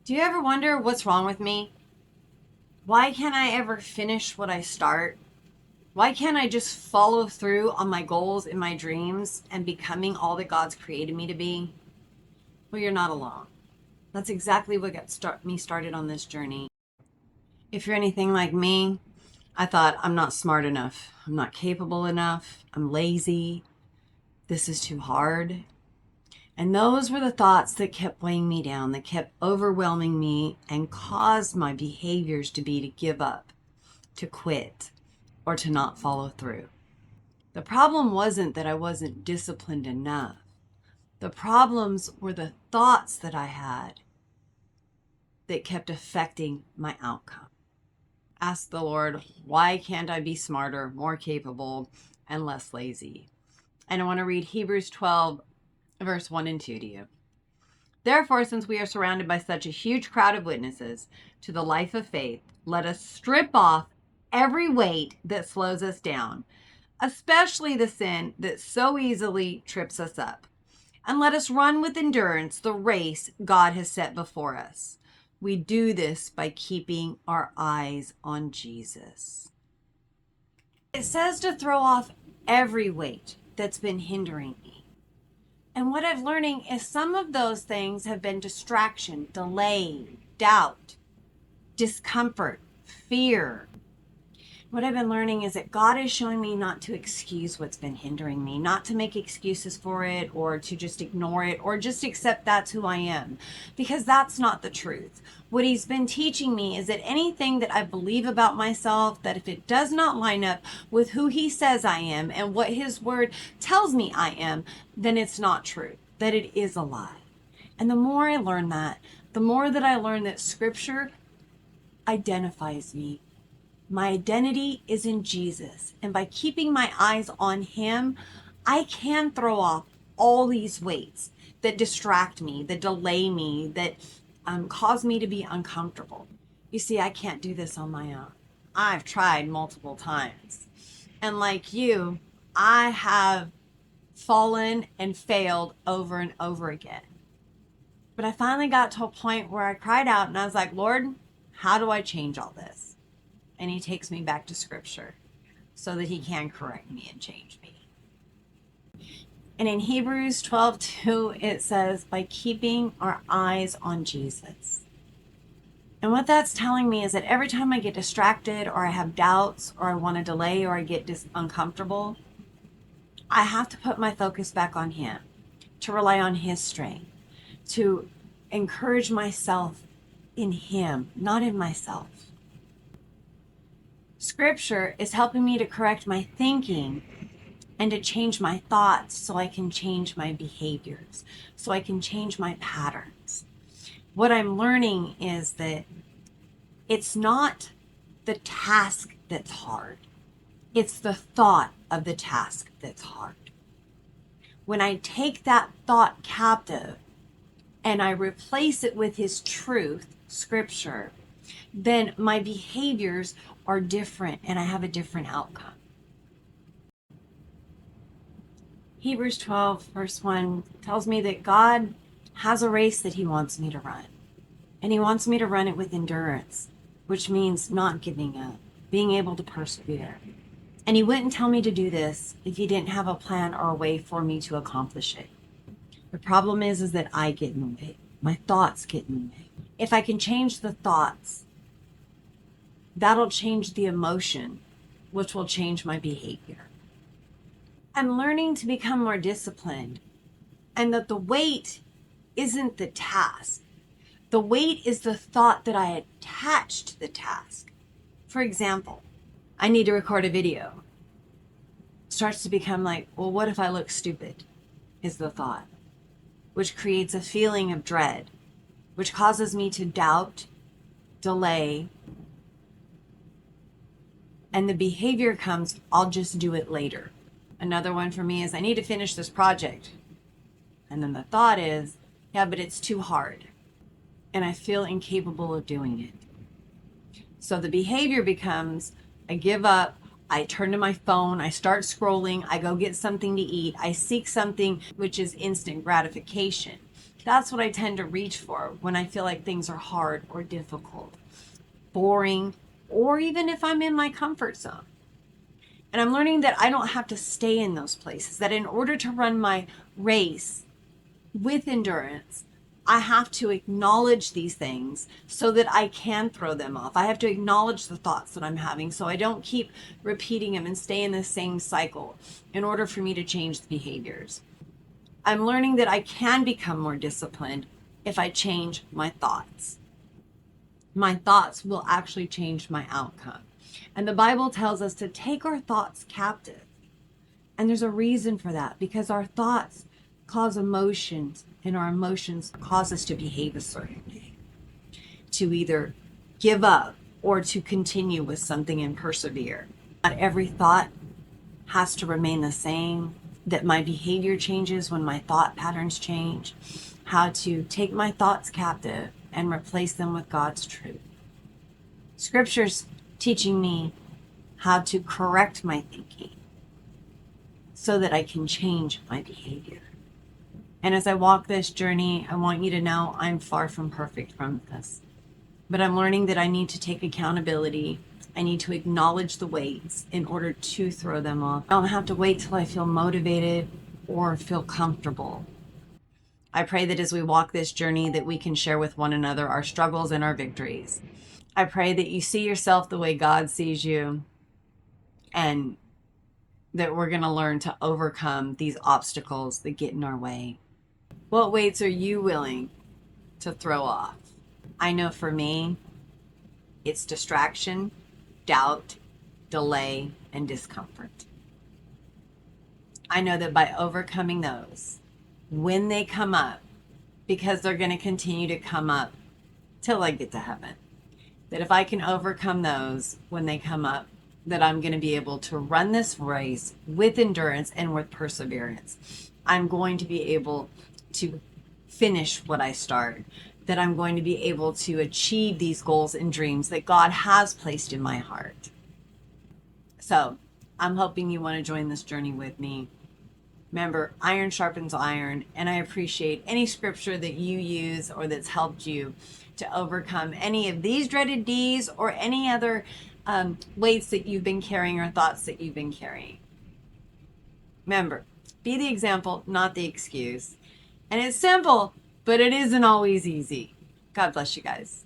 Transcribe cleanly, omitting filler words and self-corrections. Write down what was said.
Do you ever wonder what's wrong with me? Why can't I ever finish what I start? Why can't I just follow through on my goals and my dreams and becoming all that God's created me to be? Well, you're not alone. That's exactly what got me started on this journey. If you're anything like me, I thought I'm not smart enough. I'm not capable enough. I'm lazy. This is too hard. And those were the thoughts that kept weighing me down, that kept overwhelming me and caused my behaviors to be to give up, to quit, or to not follow through. The problem wasn't that I wasn't disciplined enough. The problems were the thoughts that I had that kept affecting my outcome. Ask the Lord, why can't I be smarter, more capable, and less lazy? And I want to read Hebrews 12, verse 1 and 2 to you. Therefore, since we are surrounded by such a huge crowd of witnesses to the life of faith, let us strip off every weight that slows us down, especially the sin that so easily trips us up. And let us run with endurance the race God has set before us. We do this by keeping our eyes on Jesus. It says to throw off every weight that's been hindering me. And what I'm learning is some of those things have been distraction, delay, doubt, discomfort, fear. What I've been learning is that God is showing me not to excuse what's been hindering me, not to make excuses for it or to just ignore it or just accept that's who I am, because that's not the truth. What he's been teaching me is that anything that I believe about myself, that if it does not line up with who he says I am and what his word tells me I am, then it's not true, that it is a lie. And the more I learn that, the more that I learn that scripture identifies me. My identity is in Jesus. And by keeping my eyes on him, I can throw off all these weights that distract me, that delay me, that cause me to be uncomfortable. You see, I can't do this on my own. I've tried multiple times. And like you, I have fallen and failed over and over again. But I finally got to a point where I cried out and I was like, Lord, how do I change all this? And he takes me back to scripture so that he can correct me and change me. And in Hebrews 12:2, it says, by keeping our eyes on Jesus. And what that's telling me is that every time I get distracted or I have doubts or I want to delay or I get uncomfortable, I have to put my focus back on him, to rely on his strength, to encourage myself in him, not in myself. Scripture is helping me to correct my thinking and to change my thoughts so I can change my behaviors, so I can change my patterns. What I'm learning is that it's not the task that's hard. It's the thought of the task that's hard. When I take that thought captive and I replace it with his truth, scripture, then my behaviors are different and I have a different outcome. Hebrews 12, verse 1 tells me that God has a race that he wants me to run. And he wants me to run it with endurance, which means not giving up, being able to persevere. And he wouldn't tell me to do this if he didn't have a plan or a way for me to accomplish it. The problem is that I get in the way. My thoughts get in the way. If I can change the thoughts, that'll change the emotion, which will change my behavior. I'm learning to become more disciplined, and that the weight isn't the task. The weight is the thought that I attach to the task. For example, I need to record a video. It starts to become like, well, what if I look stupid? Is the thought, which creates a feeling of dread, which causes me to doubt, delay, and the behavior comes, I'll just do it later. Another one for me is I need to finish this project. And then the thought is, yeah, but it's too hard. And I feel incapable of doing it. So the behavior becomes, I give up, I turn to my phone, I start scrolling, I go get something to eat, I seek something which is instant gratification. That's what I tend to reach for when I feel like things are hard or difficult, boring, or even if I'm in my comfort zone. And I'm learning that I don't have to stay in those places, that in order to run my race with endurance, I have to acknowledge these things so that I can throw them off. I have to acknowledge the thoughts that I'm having so I don't keep repeating them and stay in the same cycle in order for me to change the behaviors. I'm learning that I can become more disciplined if I change my thoughts. My thoughts will actually change my outcome. And the Bible tells us to take our thoughts captive. And there's a reason for that, because our thoughts cause emotions, and our emotions cause us to behave a certain way, to either give up or to continue with something and persevere. Not every thought has to remain the same, that my behavior changes when my thought patterns change, how to take my thoughts captive and replace them with God's truth. Scripture's teaching me how to correct my thinking so that I can change my behavior. And as I walk this journey, I want you to know I'm far from perfect from this. But I'm learning that I need to take accountability. I need to acknowledge the weights in order to throw them off. I don't have to wait till I feel motivated or feel comfortable. I pray that as we walk this journey that we can share with one another our struggles and our victories. I pray that you see yourself the way God sees you, and that we're going to learn to overcome these obstacles that get in our way. What weights are you willing to throw off? I know for me, it's distraction, doubt, delay, and discomfort. I know that by overcoming those, when they come up, because they're going to continue to come up till I get to heaven, that if I can overcome those when they come up, that I'm going to be able to run this race with endurance and with perseverance. I'm going to be able to finish what I start, that I'm going to be able to achieve these goals and dreams that God has placed in my heart. So I'm hoping you want to join this journey with me. Remember, iron sharpens iron, and I appreciate any scripture that you use or that's helped you to overcome any of these dreaded D's or any other weights that you've been carrying or thoughts that you've been carrying. Remember, be the example, not the excuse. And it's simple, but it isn't always easy. God bless you guys.